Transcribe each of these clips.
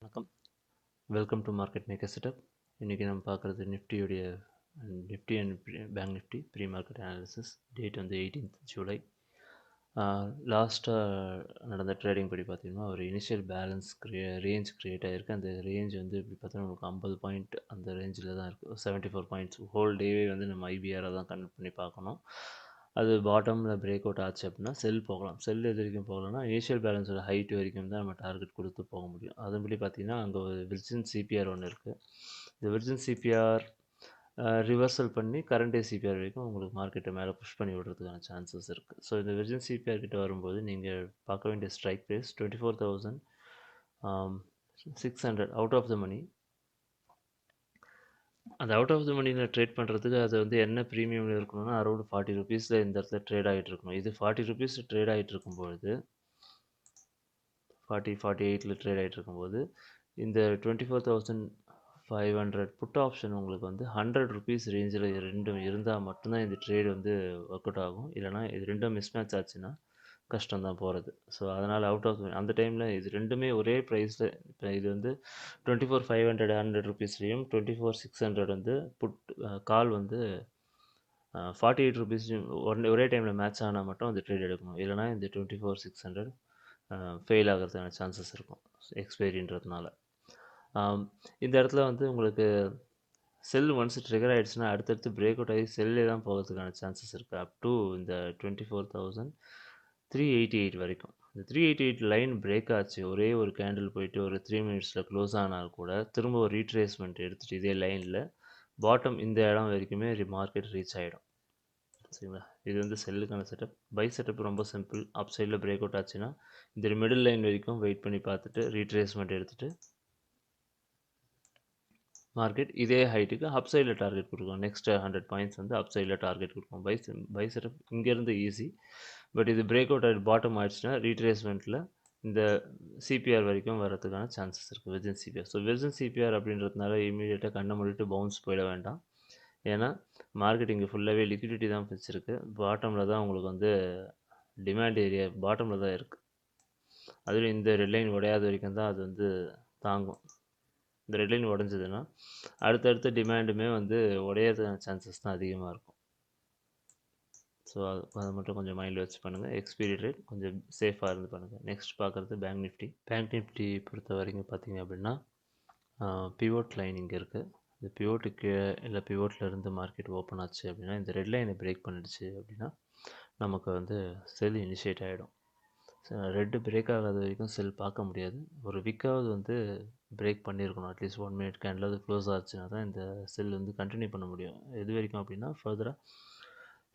வணக்கம். Welcome to market maker setup. இன்றைக்கி நம்ம பார்க்குறது நிஃப்டியுடைய Nifty and bank Nifty pre market analysis. Date வந்து 18th ஜூலை. லாஸ்ட்டாக நடந்த ட்ரேடிங் படி பார்த்திங்கன்னா ஒரு இனிஷியல் பேலன்ஸ் ரேஞ்ச் க்ரியேட் ஆகிருக்கு. அந்த ரேஞ்ச் வந்து இப்படி பார்த்தோன்னா உங்களுக்கு 50 பாயிண்ட் அந்த ரேஞ்சில் தான் இருக்குது. 74 பாயிண்ட்ஸ் ஹோல் டேவே வந்து நம்ம ஐபிஆரை தான் கன்வெர்ட் பண்ணி பார்க்கணும். அது பாட்டமில் பிரேக் அவுட் ஆச்சு அப்படின்னா செல் போகலாம். செல் எது வரைக்கும் போகலாம்னா இனிஷியல் பேலன்ஸோட ஹைட் வரைக்கும் தான் நம்ம டார்கெட் கொடுத்து போக முடியும். அதன்படி பார்த்திங்கன்னா அங்கே ஒரு விர்ஜின் சிபிஆர் ஒன்று இருக்குது. இந்த விர்ஜின் சிபிஆர் ரிவர்சல் பண்ணி கரண்ட் டே சிபிஆர் வரைக்கும் உங்களுக்கு மார்க்கெட்டை மேலே புஷ் பண்ணி விடுறதுக்கான சான்சஸ் இருக்குது. ஸோ இந்த விர்ஜின் சிபிஆர் கிட்ட வரும்போது நீங்கள் பார்க்க வேண்டிய strike price 24,600 out of the money. அந்த அவுட் ஆஃப் த மணியில் ட்ரேட் பண்ணுறதுக்கு அது வந்து என்ன ப்ரீமியமில் இருக்கணும்னா அரௌண்ட் 40 ருபீஸில் இந்த இடத்துல ட்ரேட் ஆகிட்டு இருக்கணும். இது 40 ருபீஸ் ட்ரேட் ஆகிட்டு இருக்கும்பொழுது 48 ட்ரேட் ஆகிட்டு இருக்கும்போது இந்த 24,500 புட் ஆப்ஷன் உங்களுக்கு வந்து 100 ருபீஸ் ரேஞ்சில் ரெண்டும் இருந்தால் மட்டும்தான் இந்த ட்ரேட் வந்து ஒர்க் அவுட் ஆகும். இல்லைனா இது ரெண்டும் மிஸ் மேட்ச் ஆச்சுன்னா கஷ்டம் தான் போகிறது. ஸோ அதனால் அவுட் ஆஃப் அந்த டைமில் இது ரெண்டுமே ஒரே ப்ரைஸில் இப்போ இது வந்து 24,500 100 ருபீஸ்லேயும் 24,600 வந்து கால் வந்து 48 ருபீஸ் ஒரே டைமில் மேட்ச் ஆனால் மட்டும் அந்த ட்ரேட் எடுக்கணும். இல்லைனா இந்த 24,600 ஃபெயில் ஆகிறதுக்கான சான்சஸ் இருக்கும் எக்ஸ்பைரின்றதுனால. இந்த இடத்துல வந்து உங்களுக்கு செல் ஒன்ஸ் ட்ரிகர் ஆகிடுச்சுன்னா அடுத்தடுத்து பிரேக் அவுட் ஆகி செல்லே தான் போகிறதுக்கான சான்சஸ் இருக்குது. அப் டு இந்த 24,388 வரைக்கும். இந்த 388 லைன் பிரேக் ஆச்சு, ஒரே ஒரு கேண்டில் போயிட்டு ஒரு 3 மினிட்ஸில் க்ளோஸ் ஆனால் கூட திரும்ப ஒரு ரீட்ரேஸ்மெண்ட் எடுத்துகிட்டு இதே லைனில் பாட்டம் இந்த இடம் வரைக்குமே மார்க்கெட் ரீச் ஆகிடும். சரிங்களா? இது வந்து செல்லுக்கான செட்டப். பை செட்டப் ரொம்ப சிம்பிள். அப் சைடில் பிரேக் அவுட் ஆச்சுன்னா இந்த மிடில் லைன் வரைக்கும் வெயிட் பண்ணி பார்த்துட்டு ரீட்ரேஸ்மெண்ட் எடுத்துகிட்டு மார்க்கெட் இதே ஹைட்டுக்கு அப் சைடில் டார்கெட் கொடுக்கும். நெக்ஸ்ட் 100 பாயிண்ட்ஸ் வந்து அப் சைடில் டார்கெட் கொடுக்கும். பை செட்டப் இங்கேருந்து ஈஸி. பட் இது பிரேக் அவுட் ஆகிட்டு பாட்டம் ஆகிடுச்சுன்னா ரீட்ரேஸ்மெண்ட்டில் இந்த சிபிஆர் வரைக்கும் வரதுக்கான சான்சஸ் இருக்குது. Virgin CBR. So virgin CBR அப்படின்றதுனால இமீடியட்டாக கண்ணை மூடிட்டு பவுன்ஸ் போயிட வேண்டாம். ஏன்னா மார்க்கெட் இங்கே ஃபுல்லாகவே லிக்விடிட்டி தான் வச்சுருக்கு. பாட்டமில் தான் உங்களுக்கு வந்து டிமாண்ட் ஏரியா பாட்டமில் தான் இருக்குது. அதுவும் இந்த ரெட் லைன் உடையாத வரைக்கும் தான் அது வந்து தாங்கும். இந்த ரெட் லைன் உடஞ்சதுன்னா அடுத்தடுத்த டிமாண்டுமே வந்து உடையறதுக்கான சான்சஸ் தான் அதிகமாக இருக்கும். ஸோ அதை மட்டும் கொஞ்சம் மைண்டில் வச்சு பண்ணுங்கள். எக்ஸ்பீரி ரேட் கொஞ்சம் சேஃபாக இருந்து பண்ணுங்கள். நெக்ஸ்ட் பார்க்குறது பேங்க் நிஃப்டி. பேங்க் நிஃப்டி பொறுத்த வரைக்கும் பார்த்தீங்க அப்படின்னா பிவோட் லைன் இங்கே இருக்குது. இந்த பிவோட்டுக்கு இல்லை பிவோட்டில் இருந்து மார்க்கெட் ஓப்பன் ஆச்சு அப்படின்னா இந்த ரெட் லைனை பிரேக் பண்ணிடுச்சு அப்படின்னா நமக்கு வந்து செல் இனிஷியேட் ஆகிடும். ரெட்டு பிரேக் ஆகாத வரைக்கும் செல் பார்க்க முடியாது. ஒரு விக்காவது வந்து பிரேக் பண்ணியிருக்கணும். அட்லீஸ்ட் 1 மினிட் கேண்டில் க்ளோஸ் ஆச்சுன்னா தான் இந்த செல் வந்து கண்டினியூ பண்ண முடியும். எது வரைக்கும் அப்படின்னா ஃபர்தராக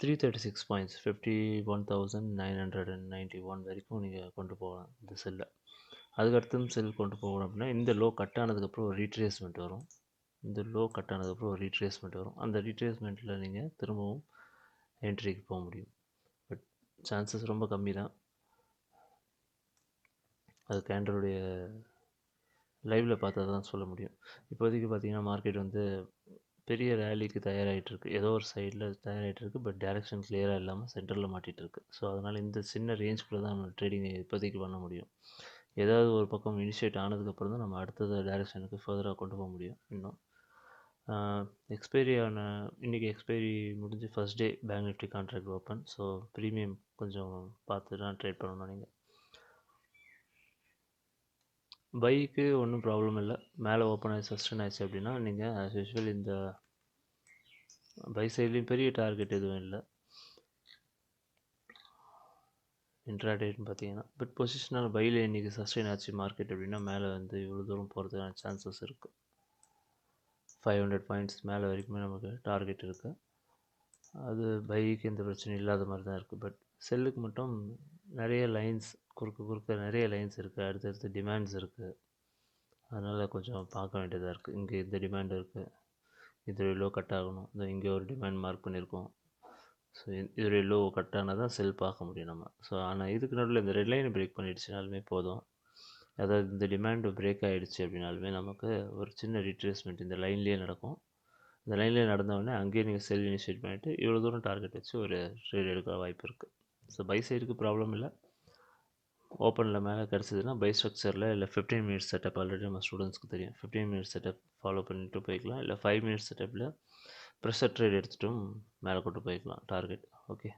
336 பாயிண்ட்ஸ் 51,991 வரைக்கும் நீங்கள் கொண்டு போகலாம் இந்த செல்லை. அதுக்கடுத்தும் செல் கொண்டு போகணும் அப்படின்னா இந்த லோ கட் ஆனதுக்கப்புறம் ஒரு ரீட்ரேஸ்மெண்ட் வரும். இந்த லோ கட் ஆனதுக்கப்புறம் ஒரு ரீட்ரேஸ்மெண்ட் வரும். அந்த ரீட்ரேஸ்மெண்ட்டில் நீங்கள் திரும்பவும் என்ட்ரிக்கு போக முடியும். பட் சான்சஸ் ரொம்ப கம்மி தான். அது கேண்டலுடைய லைவில் பார்த்தா தான் சொல்ல முடியும். இப்போதைக்கு பார்த்தீங்கன்னா மார்க்கெட் வந்து பெரிய ரேலிக்கு தயாராகிட்டுருக்கு. ஏதோ ஒரு சைடில் தயாராகிட்டுருக்கு. பட் டேரெக்ஷன் கிளியராக இல்லாமல் சென்டரில் மாட்டிகிட்ருக்கு. ஸோ அதனால் இந்த சின்ன ரேஞ்சுக்குள்ளே தான் நம்ம ட்ரேடிங் இப்போதைக்கு பண்ண முடியும். ஏதாவது ஒரு பக்கம் இனிஷியேட் ஆனதுக்கப்புறம் தான் நம்ம அடுத்தது டேரெக்ஷனுக்கு ஃபர்தராக கொண்டு போக முடியும். இன்னும் எக்ஸ்பைரி இன்றைக்கி எக்ஸ்பைரி முடிஞ்சு first day bank Nifty contract open. So premium கொஞ்சம் பார்த்து தான் ட்ரேட் பண்ணணும். நீங்கள் பைக்கு ஒன்றும் ப்ராப்ளம் இல்லை. மேலே ஓப்பன் ஆகி சஸ்டெயின் ஆச்சு அப்படின்னா நீங்கள் ஆஸ் யூஷுவல் இந்த பை சைட்லேயும் பெரிய டார்கெட் எதுவும் இல்லை இன்ட்ராடேட்னு பார்த்தீங்கன்னா. பட் பொசிஷனல் பையில் இன்றைக்கி சஸ்டெயின் ஆச்சு மார்க்கெட் அப்படின்னா மேலே வந்து இவ்வளோ தூரம் போகிறதுக்கான சான்சஸ் இருக்குது. 500 பாயிண்ட்ஸ் மேலே வரைக்குமே நமக்கு டார்கெட் இருக்குது. அது பைக்கு எந்த பிரச்சனையும் இல்லாத மாதிரி தான் இருக்குது. பட் செல்லுக்கு மட்டும் நிறைய லைன்ஸ் குறுக்க நிறைய லைன்ஸ் இருக்குது. அடுத்தடுத்து டிமாண்ட்ஸ் இருக்குது. அதனால் கொஞ்சம் பார்க்க வேண்டியதாக இருக்குது. இங்கே இந்த டிமாண்ட் இருக்குது, இதோடைய லோ கட் ஆகணும். இங்கே ஒரு டிமாண்ட் மார்க் பண்ணியிருக்கோம். ஸோ இதோடைய லோ கட் ஆனால் தான் செல் பார்க்க முடியும் நம்ம. ஸோ ஆனால் இதுக்கு நடுவில் இந்த ரெட் லைனை பிரேக் பண்ணிடுச்சுனாலுமே போதும். அதாவது இந்த டிமாண்டு பிரேக் ஆகிடுச்சு அப்படின்னாலுமே நமக்கு ஒரு சின்ன ரீட்ரேஸ்மெண்ட் இந்த லைன்லேயே நடக்கும். இந்த லைன்லேயே நடந்தவொடனே அங்கேயே நீங்கள் செல் இனிஷியேட் பண்ணிவிட்டு இவ்வளோ தூரம் டார்கெட் வச்சு ஒரு ட்ரேட் எடுக்க வாய்ப்பு இருக்குது. ஸோ பை சைடுக்கு ப்ராப்ளம் இல்லை. ஓப்பனில் மேலே கிடச்சிதுன்னா பை ஸ்ட்ரக்சரில் இல்லை 15 மினிட்ஸ் செட்டப் ஆல்ரெடி நம்ம ஸ்டூடெண்ட்ஸ்க்கு தெரியும். 15 மினிட்ஸ் செட்டப் ஃபாலோ பண்ணிட்டு போய்க்கலாம். இல்லை 5 மினிட்ஸ் செட்டப்பில் ப்ரெஷர் ட்ரேட் எடுத்துட்டும் மேலே கொண்டு போய்க்கலாம் டார்கெட். ஓகே.